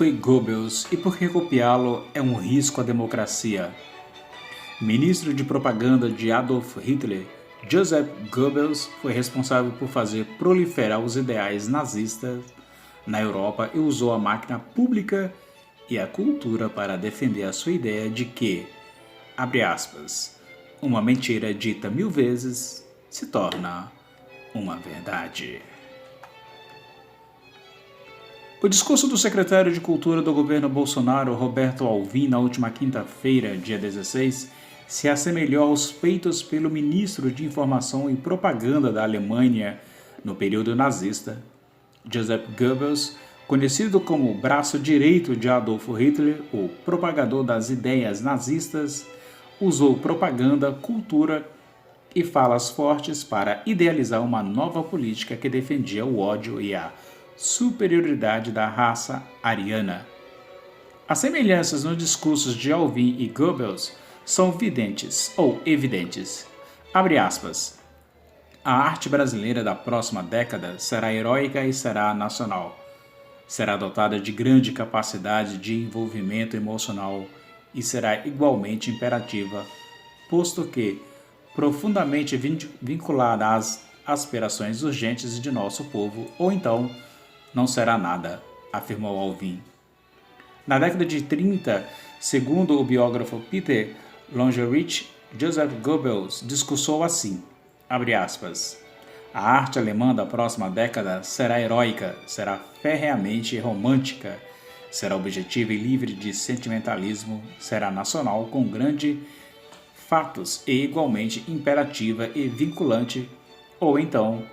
foi Goebbels e por que copiá-lo é um risco à democracia? Ministro de propaganda de Adolf Hitler, Joseph Goebbels foi responsável por fazer proliferar os ideais nazistas na Europa e usou a máquina pública e a cultura para defender a sua ideia de que, abre aspas, uma mentira dita 1000 vezes se torna uma verdade. O discurso do secretário de Cultura do governo Bolsonaro, Roberto Alvim, na última quinta-feira, dia 16, se assemelhou aos feitos pelo ministro de Informação e Propaganda da Alemanha no período nazista, Joseph Goebbels, conhecido como o braço direito de Adolf Hitler, o propagador das ideias nazistas, usou propaganda, cultura e falas fortes para idealizar uma nova política que defendia o ódio e a superioridade da raça ariana. As semelhanças nos discursos de Alvim e Goebbels são videntes ou evidentes. Abre aspas. A arte brasileira da próxima década será heróica e será nacional. Será dotada de grande capacidade de envolvimento emocional e será igualmente imperativa, posto que profundamente vinculada às aspirações urgentes de nosso povo, ou então não será nada, afirmou Alvim. Na década de 30, segundo o biógrafo Peter Longerich, Joseph Goebbels discursou assim, abre aspas, a arte alemã da próxima década será heróica, será ferreamente romântica, será objetiva e livre de sentimentalismo, será nacional com grandes fatos e igualmente imperativa e vinculante, ou então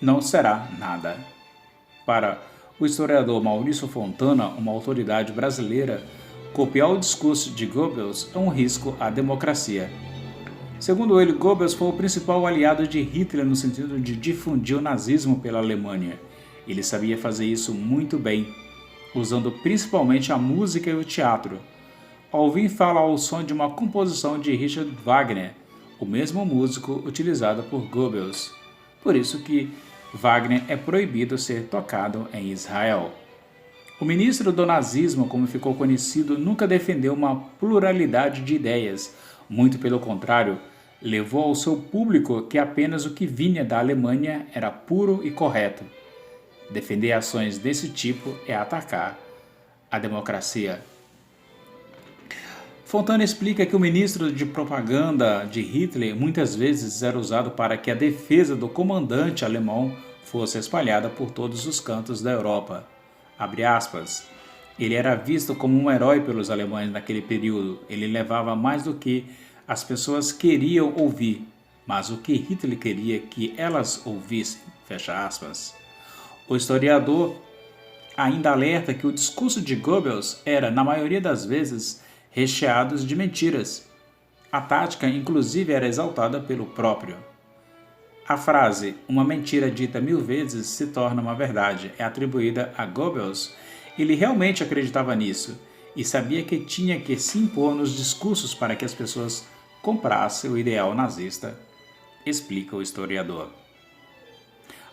não será nada. Para o historiador Maurício Fontana, uma autoridade brasileira, copiar o discurso de Goebbels é um risco à democracia. Segundo ele, Goebbels foi o principal aliado de Hitler no sentido de difundir o nazismo pela Alemanha. Ele sabia fazer isso muito bem, usando principalmente a música e o teatro. Alvim fala ao som de uma composição de Richard Wagner, o mesmo músico utilizado por Goebbels. Por isso que Wagner é proibido ser tocado em Israel. O ministro do nazismo, como ficou conhecido, nunca defendeu uma pluralidade de ideias. Muito pelo contrário, levou ao seu público que apenas o que vinha da Alemanha era puro e correto. Defender ações desse tipo é atacar a democracia. Fontana explica que o ministro de propaganda de Hitler muitas vezes era usado para que a defesa do comandante alemão fosse espalhada por todos os cantos da Europa. Abre aspas. Ele era visto como um herói pelos alemães naquele período. Ele levava mais do que as pessoas queriam ouvir, mas o que Hitler queria que elas ouvissem. Fecha aspas. O historiador ainda alerta que o discurso de Goebbels era, na maioria das vezes, recheados de mentiras. A tática, inclusive, era exaltada pelo próprio. A frase, uma mentira dita 1000 vezes se torna uma verdade, é atribuída a Goebbels. Ele realmente acreditava nisso e sabia que tinha que se impor nos discursos para que as pessoas comprassem o ideal nazista, explica o historiador.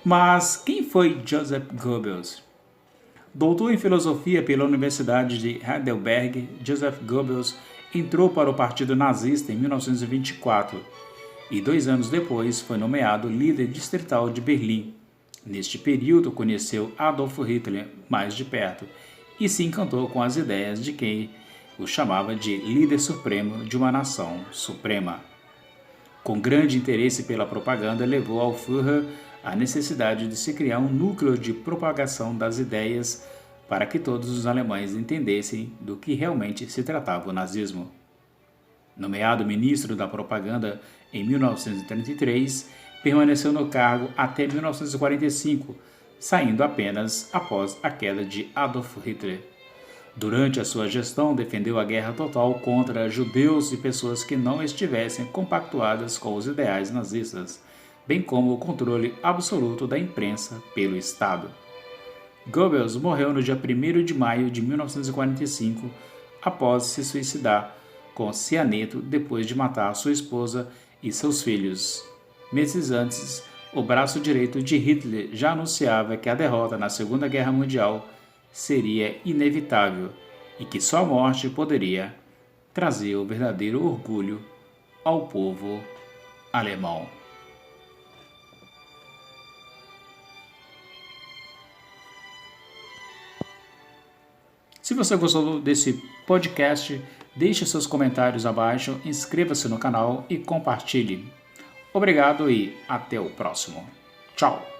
Mas quem foi Joseph Goebbels? Doutor em filosofia pela Universidade de Heidelberg, Joseph Goebbels entrou para o Partido Nazista em 1924 e 2 anos depois foi nomeado líder distrital de Berlim. Neste período conheceu Adolf Hitler mais de perto e se encantou com as ideias de quem o chamava de líder supremo de uma nação suprema. Com grande interesse pela propaganda, levou ao Führer a necessidade de se criar um núcleo de propagação das ideias para que todos os alemães entendessem do que realmente se tratava o nazismo. Nomeado ministro da propaganda em 1933, permaneceu no cargo até 1945, saindo apenas após a queda de Adolf Hitler. Durante a sua gestão, defendeu a guerra total contra judeus e pessoas que não estivessem compactuadas com os ideais nazistas, bem como o controle absoluto da imprensa pelo Estado. Goebbels morreu no dia 1º de maio de 1945, após se suicidar com cianeto depois de matar sua esposa e seus filhos. Meses antes, o braço direito de Hitler já anunciava que a derrota na Segunda Guerra Mundial seria inevitável e que só a morte poderia trazer o verdadeiro orgulho ao povo alemão. Se você gostou desse podcast, deixe seus comentários abaixo, inscreva-se no canal e compartilhe. Obrigado e até o próximo. Tchau!